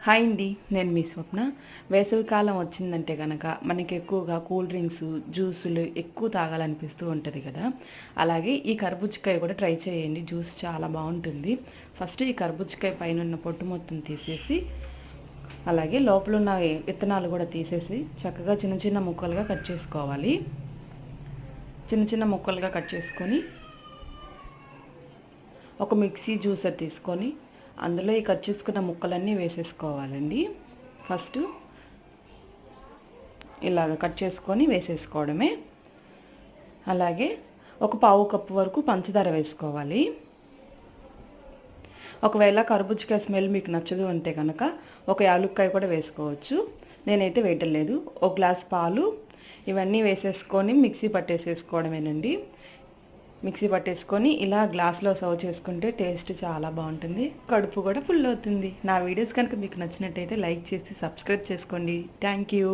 Hi అండి, నేను మీ స్వప్న. వేసవికాలం వచ్చిందంటే కనుక మనకి ఎక్కువగా కూల్ డ్రింక్స్, జ్యూసులు ఎక్కువ తాగాలనిపిస్తూ ఉంటుంది కదా. అలాగే ఈ కర్బూజకాయ కూడా ట్రై చేయండి, జ్యూస్ చాలా బాగుంటుంది. ఫస్ట్ ఈ కర్బూజకాయ పైన ఉన్న పొట్టు మొత్తం తీసేసి, అలాగే లోపల ఉన్న విత్తనాలు కూడా తీసేసి చక్కగా చిన్న చిన్న ముక్కలుగా కట్ చేసుకోవాలి. చిన్న చిన్న ముక్కలుగా కట్ చేసుకొని ఒక మిక్సీ జ్యూసర్ తీసుకొని అందులో ఈ కట్ చేసుకున్న ముక్కలన్నీ వేసేసుకోవాలండి. ఫస్ట్ ఇలాగ కట్ చేసుకొని వేసేసుకోవడమే. అలాగే ఒక పావు కప్పు వరకు పంచదార వేసుకోవాలి. ఒకవేళ కర్బూజకాయ స్మెల్ మీకు నచ్చదు అంటే కనుక ఒక యాలుక్కాయ కూడా వేసుకోవచ్చు. నేనైతే వేయటం లేదు. ఒక గ్లాస్ పాలు ఇవన్నీ వేసేసుకొని మిక్సీ పట్టేసేసుకోవడమేనండి. మిక్సీ పట్టేసుకొని ఇలా గ్లాస్లో సర్వ్ చేసుకుంటే టేస్ట్ చాలా బాగుంటుంది, కడుపు కూడా ఫుల్ అవుతుంది. నా వీడియోస్ కనుక మీకు నచ్చినట్టయితే లైక్ చేసి సబ్స్క్రైబ్ చేసుకోండి. Thank you.